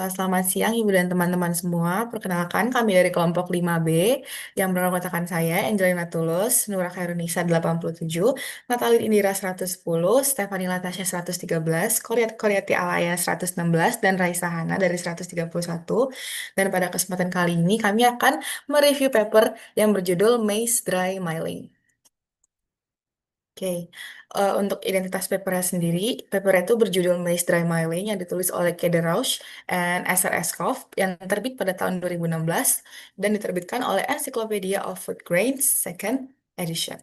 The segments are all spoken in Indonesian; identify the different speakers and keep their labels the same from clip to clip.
Speaker 1: Selamat siang Ibu dan teman-teman semua. Perkenalkan kami dari kelompok 5B yang beranggotakan saya, Angelina Tulus, Nura Khairunisa 87, Natalin Indira 110, Stephanie Latasha 113, Koryati Alaya 116, dan Raisa Hana dari 131. Dan pada kesempatan kali ini kami akan mereview paper yang berjudul Maize Dry Milling. Oke, untuk identitas papernya sendiri, paper itu berjudul Maize Dry Milling yang ditulis oleh Kede Rausch and S.R. Eskov yang terbit pada tahun 2016 dan diterbitkan oleh Encyclopedia of Food Grains second edition.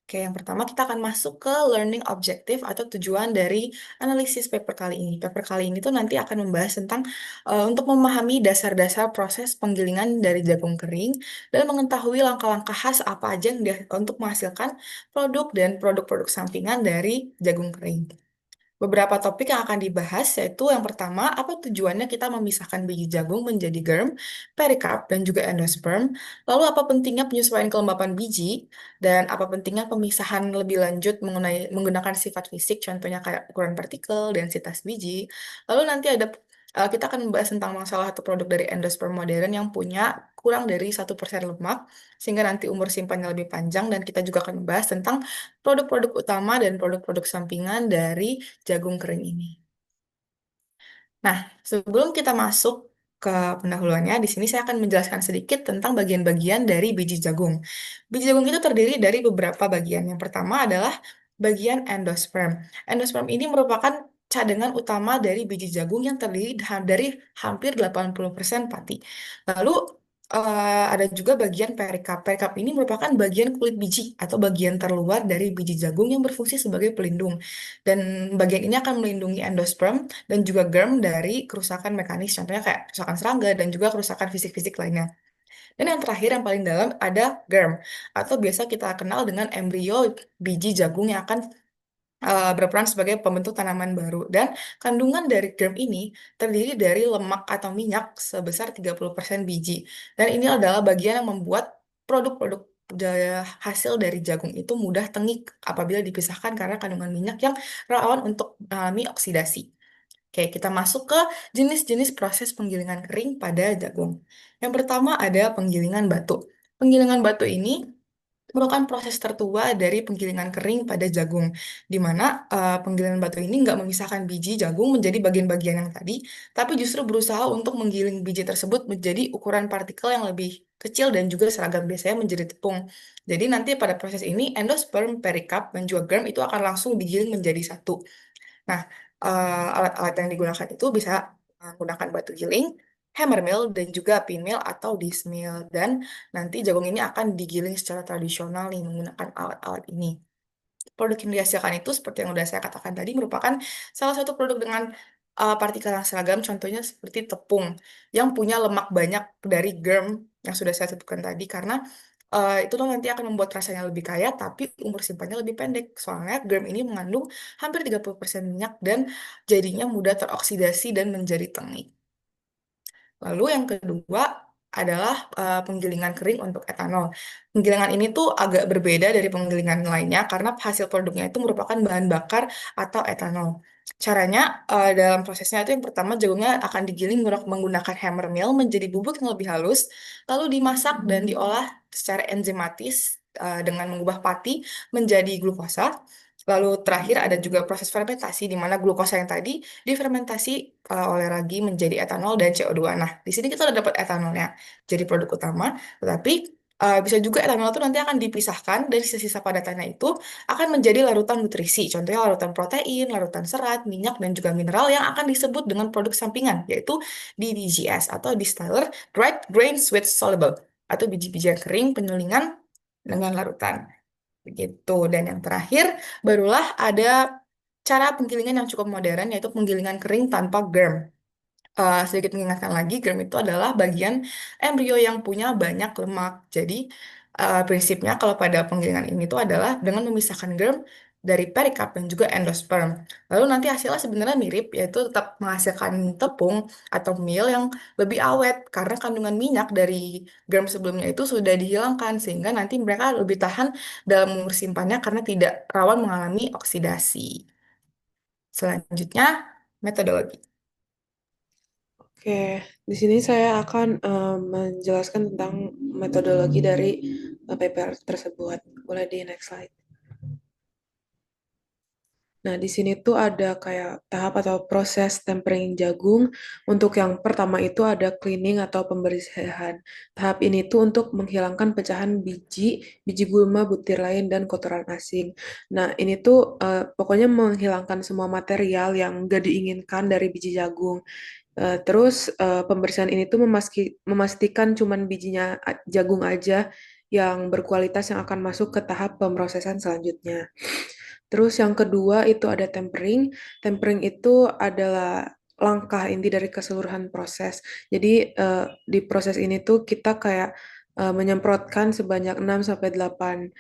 Speaker 1: Oke, yang pertama kita akan masuk ke learning objective atau tujuan dari analisis paper kali ini. Paper kali ini tuh nanti akan membahas tentang untuk memahami dasar-dasar proses penggilingan dari jagung kering dan mengetahui langkah-langkah khas apa aja yang untuk menghasilkan produk dan produk-produk sampingan dari jagung kering. Beberapa topik yang akan dibahas yaitu yang pertama, apa tujuannya kita memisahkan biji jagung menjadi germ, perikarp, dan juga endosperm. Lalu apa pentingnya penyesuaian kelembapan biji, dan apa pentingnya pemisahan lebih lanjut menggunakan sifat fisik, contohnya kayak ukuran partikel, densitas biji. Lalu nanti kita akan membahas tentang salah satu produk dari endosperm modern yang punya kurang dari 1% lemak, sehingga nanti umur simpannya lebih panjang, dan kita juga akan membahas tentang produk-produk utama dan produk-produk sampingan dari jagung kering ini. Nah, sebelum kita masuk ke pendahuluannya, di sini saya akan menjelaskan sedikit tentang bagian-bagian dari biji jagung. Biji jagung itu terdiri dari beberapa bagian. Yang pertama adalah bagian endosperm. Endosperm ini merupakan cadangan utama dari biji jagung yang terdiri dari hampir 80% pati. Lalu ada juga bagian perikarp. Perikarp ini merupakan bagian kulit biji atau bagian terluar dari biji jagung yang berfungsi sebagai pelindung. Dan bagian ini akan melindungi endosperm dan juga germ dari kerusakan mekanis, contohnya kayak kerusakan serangga dan juga kerusakan fisik-fisik lainnya. Dan yang terakhir yang paling dalam ada germ, atau biasa kita kenal dengan embrio biji jagung yang akan berperan sebagai pembentuk tanaman baru. Dan kandungan dari germ ini terdiri dari lemak atau minyak sebesar 30% biji. Dan ini adalah bagian yang membuat produk-produk hasil dari jagung itu mudah tengik apabila dipisahkan karena kandungan minyak yang rawan untuk mengalami oksidasi. Oke, kita masuk ke jenis-jenis proses penggilingan kering pada jagung. Yang pertama ada penggilingan batu. Penggilingan batu ini merupakan proses tertua dari penggilingan kering pada jagung, di mana penggilingan batu ini nggak memisahkan biji jagung menjadi bagian-bagian yang tadi, tapi justru berusaha untuk menggiling biji tersebut menjadi ukuran partikel yang lebih kecil dan juga seragam, biasanya menjadi tepung. Jadi nanti pada proses ini endosperm, perikarp, dan juga germ itu akan langsung digiling menjadi satu. Nah, alat-alat yang digunakan itu bisa menggunakan batu giling, hammer mill, dan juga pin mill atau disc mill. Dan nanti jagung ini akan digiling secara tradisional nih menggunakan alat-alat ini. Produk yang dihasilkan itu seperti yang sudah saya katakan tadi merupakan salah satu produk dengan partikel yang seragam, contohnya seperti tepung yang punya lemak banyak dari germ yang sudah saya sebutkan tadi, karena itu tuh nanti akan membuat rasanya lebih kaya tapi umur simpannya lebih pendek. Soalnya germ ini mengandung hampir 30% minyak dan jadinya mudah teroksidasi dan menjadi tengik. Lalu yang kedua adalah penggilingan kering untuk etanol. Penggilingan ini tuh agak berbeda dari penggilingan lainnya karena hasil produknya itu merupakan bahan bakar atau etanol. Caranya dalam prosesnya itu yang pertama jagungnya akan digiling menggunakan hammer mill menjadi bubuk yang lebih halus, lalu dimasak dan diolah secara enzimatis dengan mengubah pati menjadi glukosa. Lalu terakhir ada juga proses fermentasi di mana glukosa yang tadi difermentasi oleh ragi menjadi etanol dan CO2. Nah, di sini kita udah dapat etanolnya jadi produk utama, tetapi bisa juga etanol itu nanti akan dipisahkan dari sisa-sisa padatannya itu akan menjadi larutan nutrisi, contohnya larutan protein, larutan serat, minyak, dan juga mineral yang akan disebut dengan produk sampingan, yaitu DDGS atau Distiller Dried Grain Sweet Soluble atau biji-bijian kering penyulingan dengan larutan. Begitu. Dan yang terakhir, barulah ada cara penggilingan yang cukup modern, yaitu penggilingan kering tanpa germ. Sedikit mengingatkan lagi, germ itu adalah bagian embrio yang punya banyak lemak. Jadi, prinsipnya kalau pada penggilingan ini tuh adalah dengan memisahkan germ dari perikarp dan juga endosperm. Lalu nanti hasilnya sebenarnya mirip, yaitu tetap menghasilkan tepung atau meal yang lebih awet karena kandungan minyak dari germ sebelumnya itu sudah dihilangkan sehingga nanti mereka lebih tahan dalam umur simpannya karena tidak rawan mengalami oksidasi. Selanjutnya, metodologi.
Speaker 2: Oke, di sini saya akan menjelaskan tentang metodologi dari paper tersebut. Boleh di next slide. Nah, di sini tuh ada kayak tahap atau proses tempering jagung. Untuk yang pertama itu ada cleaning atau pembersihan. Tahap ini tuh untuk menghilangkan pecahan biji, biji gulma, butir lain, dan kotoran asing. Nah, ini tuh pokoknya menghilangkan semua material yang gak diinginkan dari biji jagung. Terus pembersihan ini tuh memastikan cuman bijinya jagung aja yang berkualitas yang akan masuk ke tahap pemrosesan selanjutnya. Terus yang kedua itu ada tempering. Tempering itu adalah langkah inti dari keseluruhan proses. Jadi di proses ini tuh kita kayak menyemprotkan sebanyak 6 sampai 8%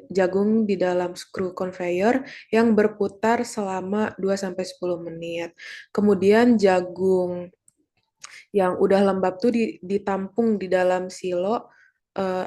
Speaker 2: jagung di dalam screw conveyor yang berputar selama 2 sampai 10 menit. Kemudian jagung yang udah lembab tuh ditampung di dalam silo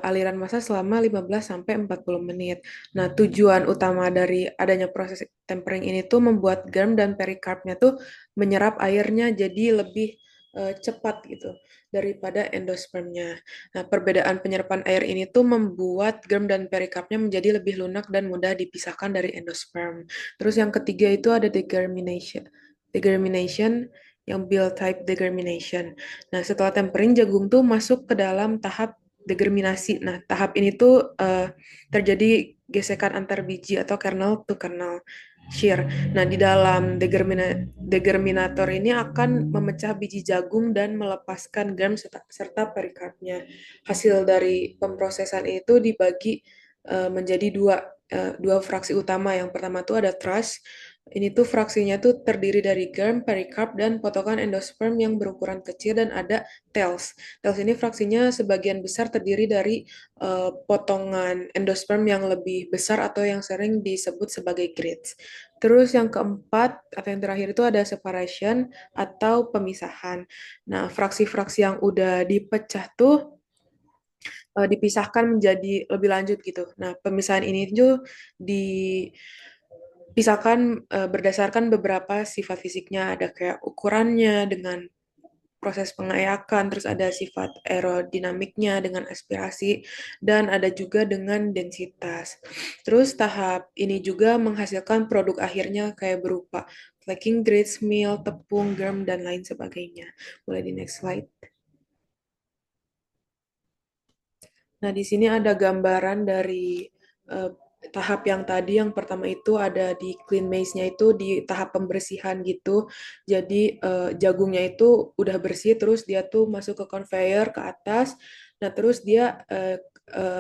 Speaker 2: aliran massa selama 15 sampai 40 menit. Nah, tujuan utama dari adanya proses tempering ini tuh membuat germ dan perikarpnya tuh menyerap airnya jadi lebih cepat gitu daripada endospermnya. Nah, perbedaan penyerapan air ini tuh membuat germ dan perikarpnya menjadi lebih lunak dan mudah dipisahkan dari endosperm. Terus yang ketiga itu ada degermination. Degermination yang build type degermination. Nah, setelah tempering, jagung tuh masuk ke dalam tahap degerminasi. Nah, tahap ini tuh terjadi gesekan antar biji atau kernel to kernel shear. Nah, di dalam degerminator ini akan memecah biji jagung dan melepaskan germ serta perikarpnya. Hasil dari pemrosesan itu dibagi menjadi dua fraksi utama. Yang pertama tuh ada thrush. Ini tuh fraksinya tuh terdiri dari germ, perikarp, dan potongan endosperm yang berukuran kecil dan ada tails. Tails ini fraksinya sebagian besar terdiri dari potongan endosperm yang lebih besar atau yang sering disebut sebagai grits. Terus yang keempat atau yang terakhir itu ada separation atau pemisahan. Nah, fraksi-fraksi yang udah dipecah tuh dipisahkan menjadi lebih lanjut gitu. Nah, pemisahan ini tuh dipisahkan berdasarkan beberapa sifat fisiknya. Ada kayak ukurannya dengan proses pengayakan, terus ada sifat aerodinamiknya dengan aspirasi, dan ada juga dengan densitas. Terus tahap ini juga menghasilkan produk akhirnya kayak berupa flaking grits, meal, tepung, germ, dan lain sebagainya. Mulai di next slide. Nah, di sini ada gambaran dari eh, tahap yang tadi. Yang pertama itu ada di clean maze-nya itu di tahap pembersihan gitu. Jadi jagungnya itu udah bersih, terus dia tuh masuk ke conveyor ke atas. Nah, terus dia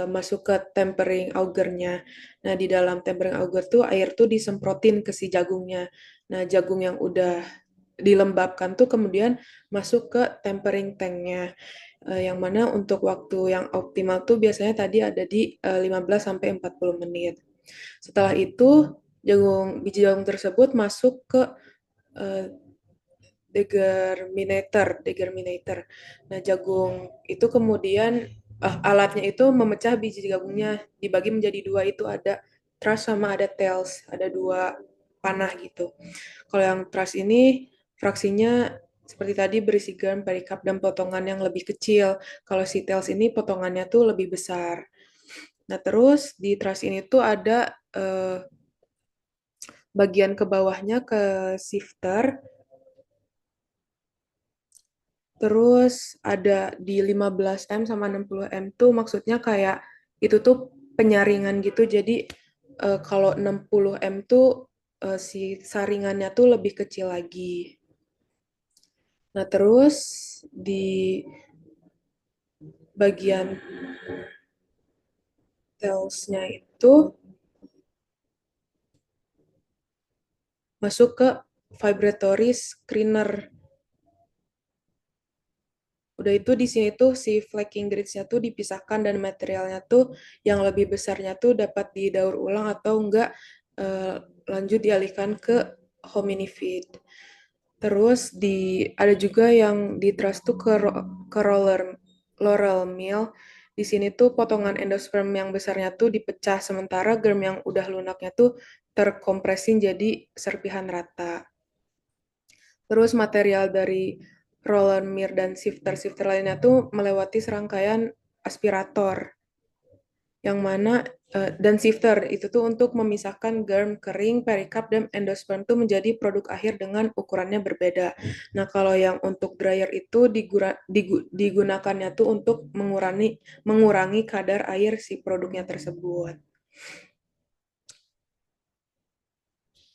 Speaker 2: masuk ke tempering auger-nya. Nah, di dalam tempering auger tuh air tuh disemprotin ke si jagungnya. Nah, jagung yang udah dilembabkan tuh kemudian masuk ke tempering tank-nya. Yang mana untuk waktu yang optimal tuh biasanya tadi ada di 15 sampai 40 menit. Setelah itu biji jagung tersebut masuk ke eh, degerminator. Nah, jagung itu kemudian alatnya itu memecah biji jagungnya dibagi menjadi dua, itu ada thrush sama ada tails, ada dua panah gitu. Kalau yang trust ini fraksinya seperti tadi berisi garam, perikarp, dan potongan yang lebih kecil. Kalau si tails ini potongannya tuh lebih besar. Nah, terus di trust ini tuh ada bagian ke bawahnya ke shifter, terus ada di 15 m sama 60 m tuh maksudnya kayak itu tuh penyaringan gitu. Jadi kalau 60 m tuh si saringannya tuh lebih kecil lagi. Nah, terus di bagian tails-nya itu masuk ke vibratory screener. Udah itu di sini tuh si flaking grids-nya tuh dipisahkan dan materialnya tuh yang lebih besarnya tuh dapat didaur ulang atau enggak eh, lanjut dialihkan ke hominifid. Terus ada juga yang di trust tuh ke laurel mill. Di sini tuh potongan endosperm yang besarnya tuh dipecah sementara germ yang udah lunaknya tuh terkompresin jadi serpihan rata. Terus material dari roller mill dan shifter-shifter lainnya tuh melewati serangkaian aspirator yang mana dan shifter itu tuh untuk memisahkan germ kering, perikarp, dan endosperm tuh menjadi produk akhir dengan ukurannya berbeda. Nah, kalau yang untuk dryer itu digunakannya tuh untuk mengurangi kadar air si produknya tersebut.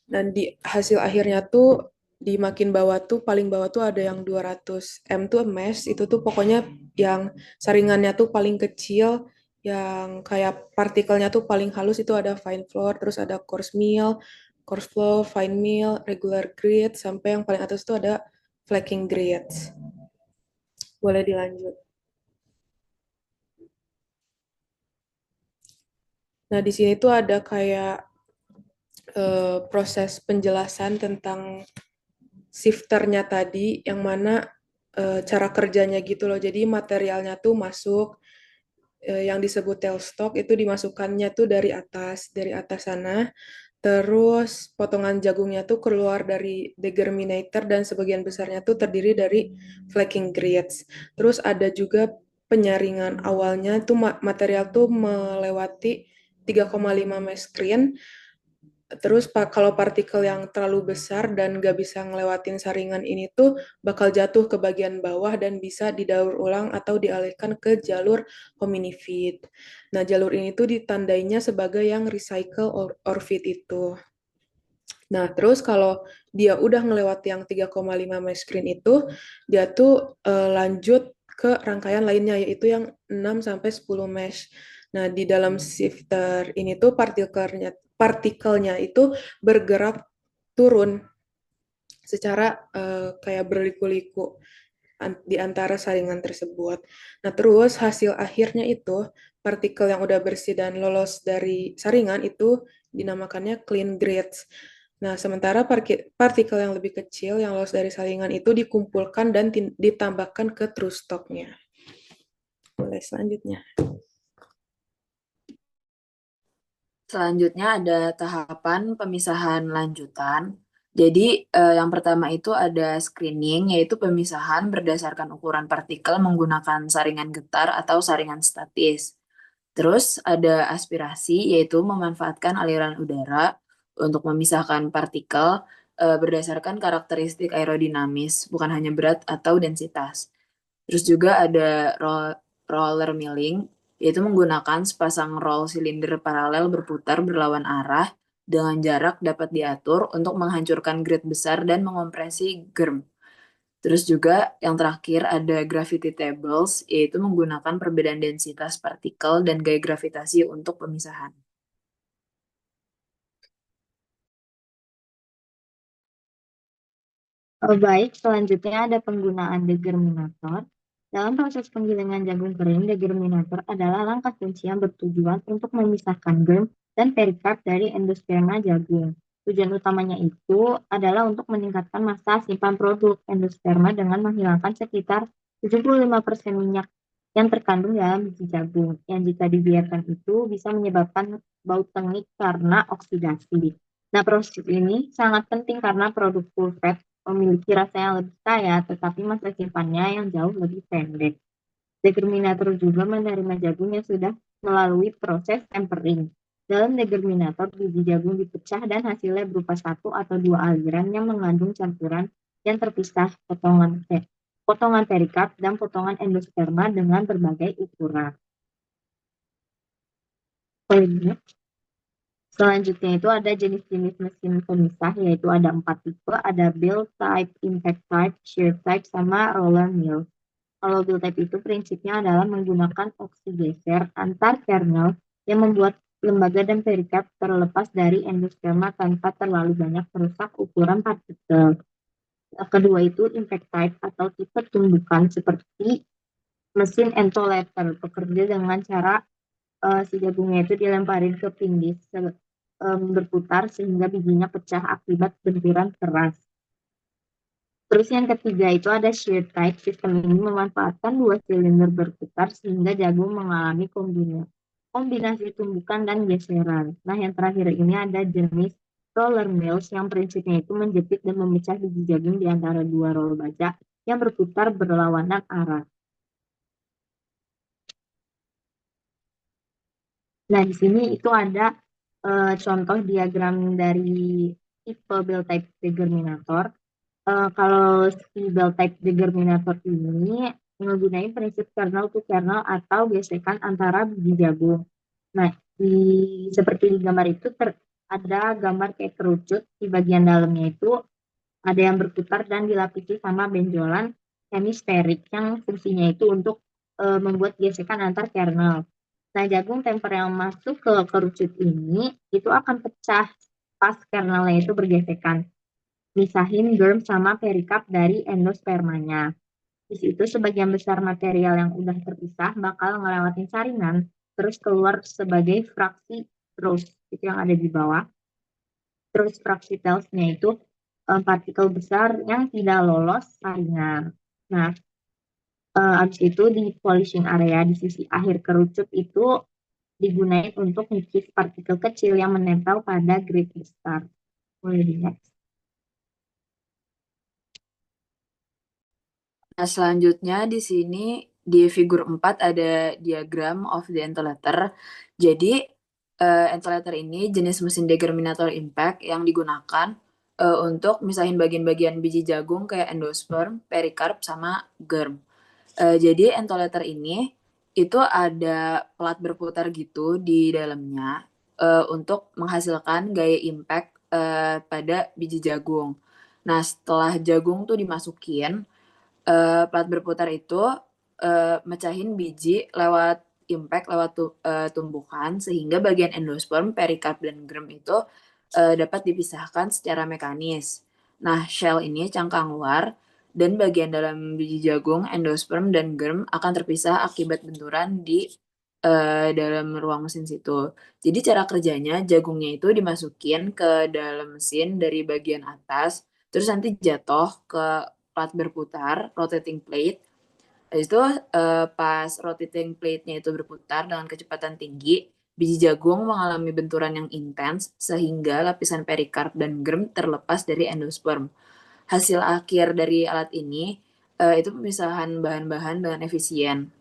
Speaker 2: Dan di hasil akhirnya tuh di makin bawah tuh paling bawah tuh ada yang 200 M tuh mesh itu tuh pokoknya yang saringannya tuh paling kecil yang kayak partikelnya tuh paling halus itu ada fine floor, terus ada coarse flow, fine meal, regular grade, sampai yang paling atas tuh ada flaking grades. Boleh dilanjut. Nah, di sini tuh ada kayak proses penjelasan tentang shifternya tadi, yang mana cara kerjanya gitu loh. Jadi materialnya tuh masuk, yang disebut tailstock itu dimasukkannya tuh dari atas sana. Terus potongan jagungnya tuh keluar dari degerminator dan sebagian besarnya tuh terdiri dari flaking grits. Terus ada juga penyaringan awalnya tuh material tuh melewati 3,5 mesh screen. Terus kalau partikel yang terlalu besar dan nggak bisa ngelewatin saringan ini tuh bakal jatuh ke bagian bawah dan bisa didaur ulang atau dialihkan ke jalur hominifid. Nah, jalur ini tuh ditandainya sebagai yang recycle or feed itu. Nah, terus kalau dia udah ngelewati yang 3,5 mesh screen itu, dia tuh lanjut ke rangkaian lainnya, yaitu yang 6 sampai 10 mesh. Nah, di dalam shifter ini tuh partikelnya itu bergerak turun secara kayak berliku-liku di antara saringan tersebut. Nah, terus hasil akhirnya itu partikel yang udah bersih dan lolos dari saringan itu dinamakannya clean grades. Nah, sementara partikel yang lebih kecil yang lolos dari saringan itu dikumpulkan dan ditambahkan ke true stock-nya. Boleh selanjutnya.
Speaker 3: Selanjutnya ada tahapan pemisahan lanjutan. Jadi yang pertama itu ada screening, yaitu pemisahan berdasarkan ukuran partikel menggunakan saringan getar atau saringan statis. Terus ada aspirasi, yaitu memanfaatkan aliran udara untuk memisahkan partikel berdasarkan karakteristik aerodinamis, bukan hanya berat atau densitas. Terus juga ada roller milling, yaitu menggunakan sepasang roll silinder paralel berputar berlawan arah dengan jarak dapat diatur untuk menghancurkan grid besar dan mengopresi germ. Terus juga yang terakhir ada gravity tables, yaitu menggunakan perbedaan densitas partikel dan gaya gravitasi untuk pemisahan.
Speaker 4: Baik, selanjutnya ada penggunaan degerminator. Dalam proses penggilingan jagung kering, degerminator adalah langkah kunci yang bertujuan untuk memisahkan germ dan perikarp dari endosperma jagung. Tujuan utamanya itu adalah untuk meningkatkan massa simpan produk endosperma dengan menghilangkan sekitar 75% minyak yang terkandung dalam biji jagung, yang jika dibiarkan itu bisa menyebabkan bau tengik karena oksidasi. Nah, proses ini sangat penting karena produk full fat memiliki rasa yang lebih kaya, tetapi masa simpannya yang jauh lebih pendek. Degerminator juga menerima jagung yang sudah melalui proses tempering. Dalam degerminator, biji jagung dipecah dan hasilnya berupa satu atau dua aliran yang mengandung campuran yang terpisah potongan perikarp dan potongan endosperma dengan berbagai ukuran. Selanjutnya itu ada jenis-jenis mesin pemisah, yaitu ada 4 tipe, ada build type, impact type, shear type, sama roller mill. Kalau build type itu prinsipnya adalah menggunakan oksigeser antar kernel yang membuat lembaga dan perikarp terlepas dari endosperma tanpa terlalu banyak merusak ukuran partikel. Kedua itu impact type atau tipe tumbukan seperti mesin entoletter, bekerja dengan cara si jagungnya itu dilemparin ke pindis berputar sehingga bijinya pecah akibat benturan keras. Terus yang ketiga itu ada shear type. Sistem ini memanfaatkan dua silinder berputar sehingga jagung mengalami kombinasi tumbukan dan geseran. Nah, yang terakhir ini ada jenis roller mills yang prinsipnya itu menjepit dan memecah biji jagung di antara dua roll baja yang berputar berlawanan arah. Nah, di sini itu ada contoh diagram dari tipe bell type degerminator. Kalau si bell type degerminator ini menggunakan prinsip kernel to kernel atau gesekan antara biji jagung. Nah, seperti di gambar itu ada gambar kayak kerucut di bagian dalamnya itu ada yang berputar dan dilapisi sama benjolan hemisferik yang fungsinya itu untuk membuat gesekan antar kernel. Nah, jagung temper yang masuk ke kerucut ini itu akan pecah pas kernelnya itu bergesekan. Misahin germ sama perikap dari endospermanya. Di situ sebagian besar material yang udah terpisah bakal ngelewatin saringan, terus keluar sebagai fraksi rose, itu yang ada di bawah. Terus fraksi tails-nya itu partikel besar yang tidak lolos saringan. Nah, habis itu di polishing area di sisi akhir kerucut itu digunakan untuk ngikis partikel kecil yang menempel pada grid besar. Boleh dilihat.
Speaker 3: Nah, selanjutnya di sini di figur 4 ada diagram of the entolator. Jadi, entolator ini jenis mesin degerminator impact yang digunakan untuk misahin bagian-bagian biji jagung kayak endosperm, perikarp, sama germ. Jadi entolator ini itu ada pelat berputar gitu di dalamnya untuk menghasilkan gaya impact pada biji jagung. Nah, setelah jagung tuh dimasukin, plat berputar itu mecahin biji lewat impact lewat tumbukan sehingga bagian endosperm, perikarp, dan germ itu dapat dipisahkan secara mekanis. Nah, shell ini cangkang luar dan bagian dalam biji jagung, endosperm, dan germ akan terpisah akibat benturan di dalam ruang mesin situ. Jadi cara kerjanya jagungnya itu dimasukin ke dalam mesin dari bagian atas, terus nanti jatuh ke plat berputar, rotating plate. Habis itu pas rotating plate-nya itu berputar dengan kecepatan tinggi, biji jagung mengalami benturan yang intens sehingga lapisan perikarp dan germ terlepas dari endosperm. Hasil akhir dari alat ini itu pemisahan bahan-bahan dengan efisien.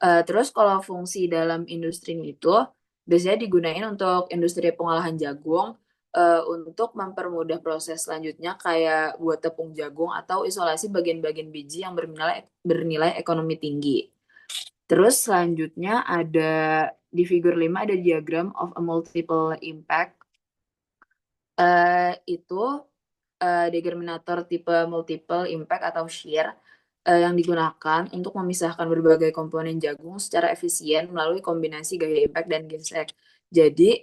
Speaker 3: Terus kalau fungsi dalam industri itu biasanya digunain untuk industri pengolahan jagung untuk mempermudah proses selanjutnya kayak buat tepung jagung atau isolasi bagian-bagian biji yang bernilai ekonomi tinggi. Terus selanjutnya ada di figur 5 ada diagram of a multiple impact. Itu degerminator tipe multiple impact atau shear yang digunakan untuk memisahkan berbagai komponen jagung secara efisien melalui kombinasi gaya impact dan gesek. Jadi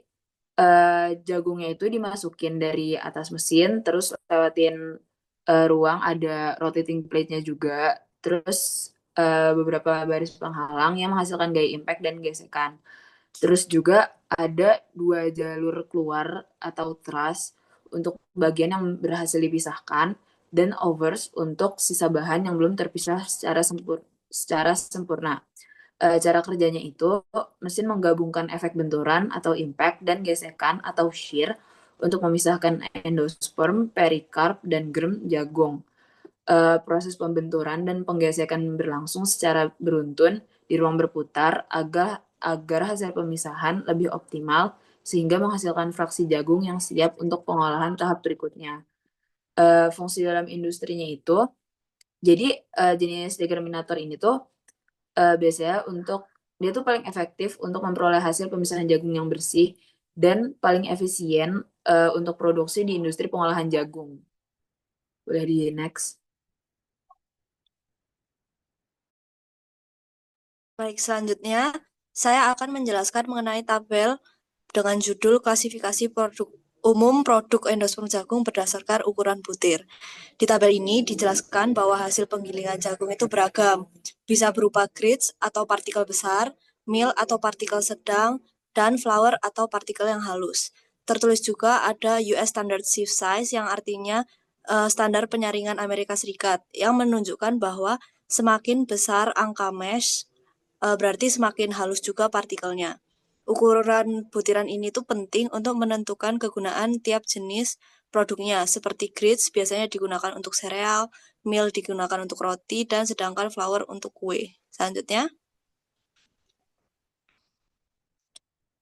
Speaker 3: jagungnya itu dimasukin dari atas mesin, terus lewatin ruang ada rotating plate-nya juga, terus beberapa baris penghalang yang menghasilkan gaya impact dan gesekan. Terus juga ada 2 jalur keluar atau truss untuk bagian yang berhasil dipisahkan dan overs untuk sisa bahan yang belum terpisah secara sempurna. Cara kerjanya itu mesin menggabungkan efek benturan atau impact dan gesekan atau shear untuk memisahkan endosperm, perikarp, dan germ jagung. Proses pembenturan dan penggesekan berlangsung secara beruntun di ruang berputar agar hasil pemisahan lebih optimal sehingga menghasilkan fraksi jagung yang siap untuk pengolahan tahap berikutnya. Fungsi dalam industrinya itu, jadi jenis degerminator ini tuh biasanya dia tuh paling efektif untuk memperoleh hasil pemisahan jagung yang bersih dan paling efisien untuk produksi di industri pengolahan jagung. Boleh di next.
Speaker 5: Baik, selanjutnya saya akan menjelaskan mengenai tabel dengan judul klasifikasi umum produk endosperm jagung berdasarkan ukuran butir. Di tabel ini dijelaskan bahwa hasil penggilingan jagung itu beragam, bisa berupa grits atau partikel besar, mil atau partikel sedang, dan flour atau partikel yang halus. Tertulis juga ada US Standard Sieve Size yang artinya standar penyaringan Amerika Serikat yang menunjukkan bahwa semakin besar angka mesh berarti semakin halus juga partikelnya. Ukuran butiran ini tuh penting untuk menentukan kegunaan tiap jenis produknya, seperti grits biasanya digunakan untuk sereal, meal digunakan untuk roti, dan sedangkan flour untuk kue. Selanjutnya,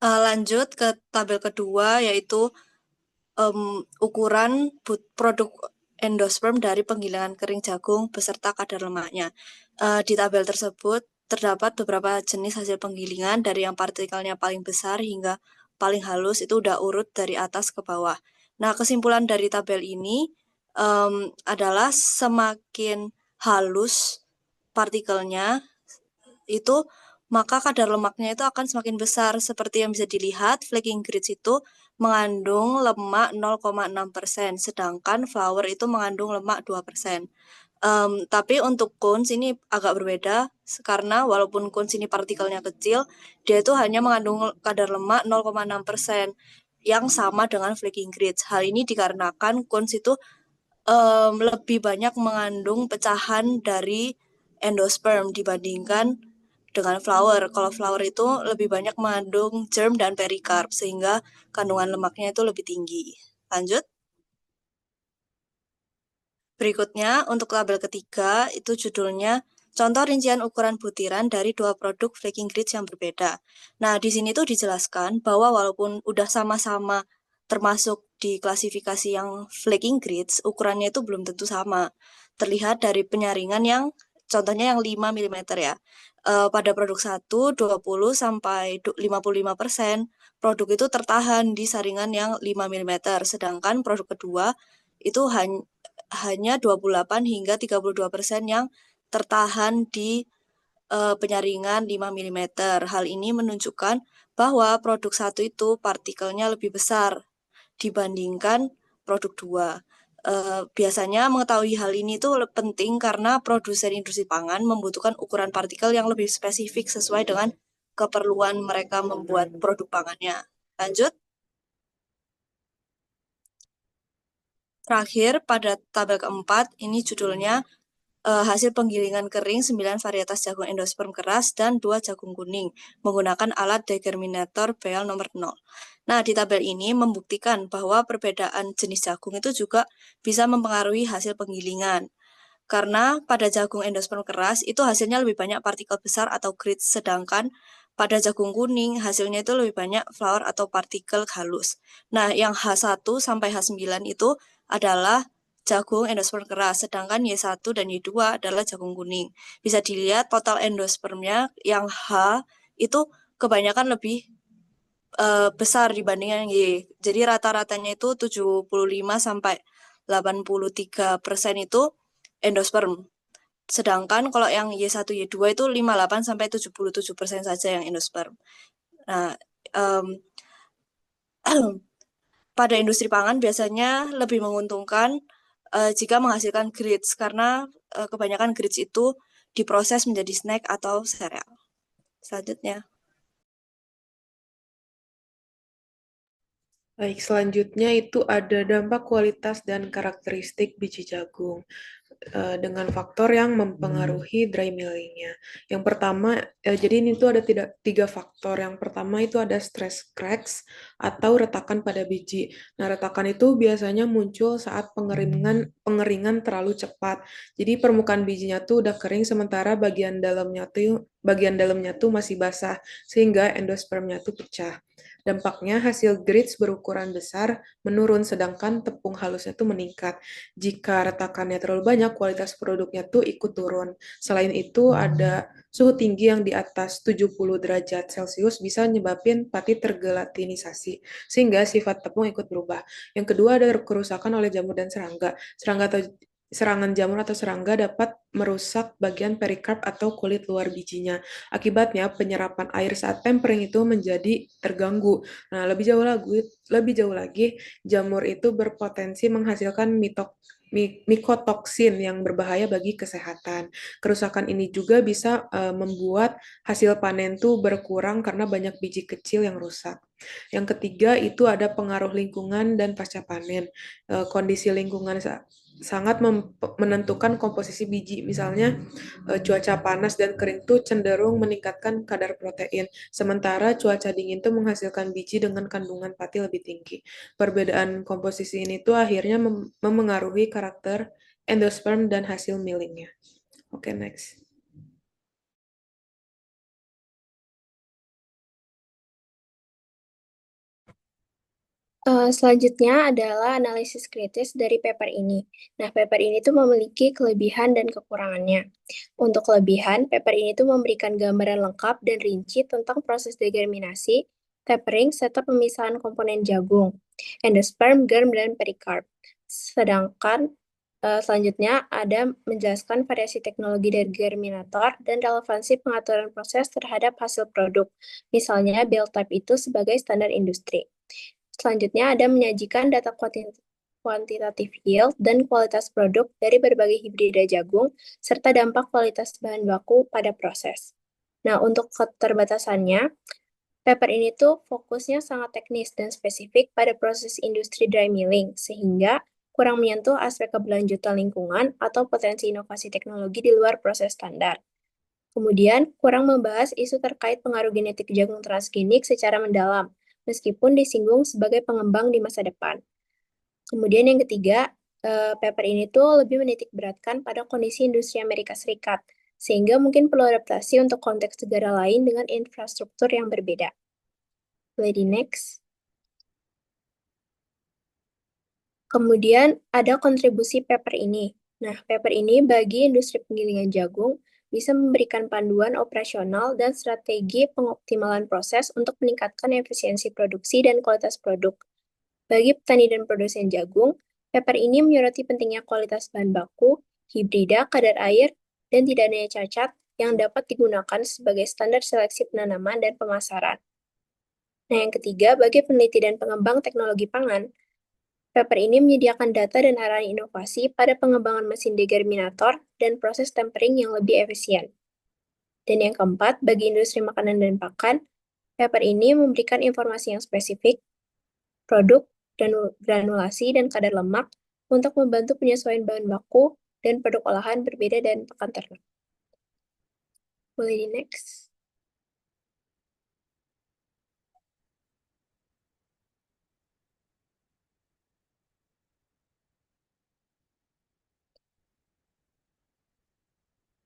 Speaker 5: lanjut ke tabel kedua, yaitu ukuran produk endosperm dari penggilingan kering jagung beserta kadar lemaknya. Di tabel tersebut terdapat beberapa jenis hasil penggilingan dari yang partikelnya paling besar hingga paling halus, itu udah urut dari atas ke bawah. Nah, kesimpulan dari tabel ini adalah semakin halus partikelnya itu, maka kadar lemaknya itu akan semakin besar. Seperti yang bisa dilihat, flaking grits itu mengandung lemak 0,6%, sedangkan flour itu mengandung lemak 2%. Tapi untuk cones ini agak berbeda, karena walaupun cones ini partikelnya kecil, dia itu hanya mengandung kadar lemak 0,6%, yang sama dengan flaking grits. Hal ini dikarenakan cones itu lebih banyak mengandung pecahan dari endosperm dibandingkan dengan flour. Kalau flour itu lebih banyak mengandung germ dan perikarp, sehingga kandungan lemaknya itu lebih tinggi. Lanjut. Berikutnya, untuk tabel ketiga, itu judulnya Contoh rincian ukuran butiran dari dua produk flaking grits yang berbeda. Nah, di sini tuh dijelaskan bahwa walaupun udah sama-sama termasuk di klasifikasi yang flaking grits, ukurannya itu belum tentu sama. Terlihat dari penyaringan yang contohnya yang 5 mm ya. Pada produk 1, 20 sampai 55% produk itu tertahan di saringan yang 5 mm, sedangkan produk kedua itu hanya 28 hingga 32% yang tertahan di penyaringan 5 mm. Hal ini menunjukkan bahwa produk 1 itu partikelnya lebih besar dibandingkan produk 2. Biasanya mengetahui hal ini itu penting karena produsen industri pangan membutuhkan ukuran partikel yang lebih spesifik sesuai dengan keperluan mereka membuat produk pangannya. Lanjut. Terakhir, pada tabel keempat, ini judulnya hasil penggilingan kering 9 varietas jagung endosperm keras dan 2 jagung kuning menggunakan alat degerminator BL nomor 0. Nah, di tabel ini membuktikan bahwa perbedaan jenis jagung itu juga bisa mempengaruhi hasil penggilingan. Karena pada jagung endosperm keras itu hasilnya lebih banyak partikel besar atau grits, sedangkan pada jagung kuning hasilnya itu lebih banyak flour atau partikel halus. Nah, yang H1 sampai H9 itu adalah jagung endosperm keras, sedangkan Y1 dan Y2 adalah jagung kuning. Bisa dilihat total endospermnya yang H itu kebanyakan lebih besar dibanding yang Y. Jadi rata-ratanya itu 75 sampai 83% itu endosperm. Sedangkan kalau yang Y1, Y2 itu 58 sampai 77% saja yang endosperm. Nah, pada industri pangan biasanya lebih menguntungkan jika menghasilkan grits, karena kebanyakan grits itu diproses menjadi snack atau sereal. Selanjutnya.
Speaker 2: Baik, selanjutnya itu ada dampak kualitas dan karakteristik biji jagung dengan faktor yang mempengaruhi dry millingnya. Yang pertama, jadi ini tuh ada tiga faktor. Yang pertama itu ada stress cracks atau retakan pada biji. Nah, retakan itu biasanya muncul saat pengeringan terlalu cepat. Jadi permukaan bijinya tuh udah kering sementara bagian dalamnya tuh masih basah sehingga endospermnya tuh pecah. Dampaknya hasil grits berukuran besar menurun sedangkan tepung halusnya tuh meningkat. Jika retakannya terlalu banyak, kualitas produknya tuh ikut turun. Selain itu, ada suhu tinggi yang di atas 70 derajat Celcius bisa nyebabin pati tergelatinisasi, sehingga sifat tepung ikut berubah. Yang kedua, ada kerusakan oleh jamur dan serangga. Serangan jamur atau serangga dapat merusak bagian perikarp atau kulit luar bijinya. Akibatnya, penyerapan air saat tempering itu menjadi terganggu. Nah, lebih jauh lagi, jamur itu berpotensi menghasilkan mikotoksin yang berbahaya bagi kesehatan. Kerusakan ini juga bisa membuat hasil panen tuh berkurang karena banyak biji kecil yang rusak. Yang ketiga itu ada pengaruh lingkungan dan pasca panen. Kondisi lingkungan sangat menentukan komposisi biji. Misalnya cuaca panas dan kering itu cenderung meningkatkan kadar protein, sementara cuaca dingin itu menghasilkan biji dengan kandungan pati lebih tinggi. Perbedaan komposisi ini tuh akhirnya memengaruhi karakter endosperm dan hasil millingnya. Oke, next.
Speaker 6: Selanjutnya adalah analisis kritis dari paper ini. Nah, paper ini tuh memiliki kelebihan dan kekurangannya. Untuk kelebihan, paper ini tuh memberikan gambaran lengkap dan rinci tentang proses degerminasi, tapering, serta pemisahan komponen jagung, endosperm, germ, dan perikarp. Sedangkan selanjutnya ada menjelaskan variasi teknologi dari germinator dan relevansi pengaturan proses terhadap hasil produk. Misalnya, build type itu sebagai standar industri. Selanjutnya ada menyajikan data kuantitatif yield dan kualitas produk dari berbagai hibrida jagung, serta dampak kualitas bahan baku pada proses. Nah, untuk keterbatasannya, paper ini tuh fokusnya sangat teknis dan spesifik pada proses industri dry milling, sehingga kurang menyentuh aspek keberlanjutan lingkungan atau potensi inovasi teknologi di luar proses standar. Kemudian, kurang membahas isu terkait pengaruh genetik jagung transgenik secara mendalam, meskipun disinggung sebagai pengembang di masa depan. Kemudian yang ketiga, paper ini tuh lebih menitik beratkan pada kondisi industri Amerika Serikat, sehingga mungkin perlu adaptasi untuk konteks negara lain dengan infrastruktur yang berbeda. Lady next. Kemudian ada kontribusi paper ini. Nah, paper ini bagi industri penggilingan jagung bisa memberikan panduan operasional dan strategi pengoptimalan proses untuk meningkatkan efisiensi produksi dan kualitas produk. Bagi petani dan produsen jagung, paper ini menyoroti pentingnya kualitas bahan baku, hibrida, kadar air, dan tidak adanya cacat yang dapat digunakan sebagai standar seleksi penanaman dan pemasaran. Nah, yang ketiga, bagi peneliti dan pengembang teknologi pangan, paper ini menyediakan data dan arahan inovasi pada pengembangan mesin degerminator dan proses tempering yang lebih efisien. Dan yang keempat, bagi industri makanan dan pakan, paper ini memberikan informasi yang spesifik, produk, granulasi, dan kadar lemak untuk membantu penyesuaian bahan baku dan produk olahan berbeda dan pakan ternak. Boleh di next.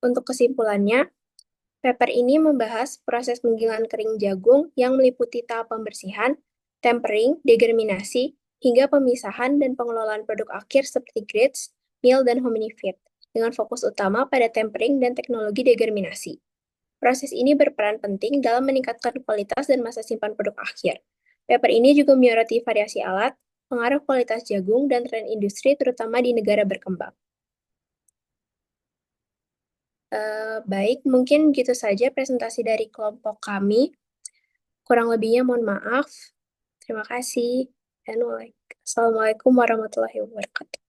Speaker 6: Untuk kesimpulannya, paper ini membahas proses penggilingan kering jagung yang meliputi tahap pembersihan, tempering, degerminasi, hingga pemisahan dan pengelolaan produk akhir seperti grits, meal, dan hominifeed, dengan fokus utama pada tempering dan teknologi degerminasi. Proses ini berperan penting dalam meningkatkan kualitas dan masa simpan produk akhir. Paper ini juga menyoroti variasi alat, pengaruh kualitas jagung, dan tren industri terutama di negara berkembang. Baik, mungkin gitu saja presentasi dari kelompok kami. Kurang lebihnya mohon maaf. Terima kasih. Dan Assalamualaikum warahmatullahi wabarakatuh.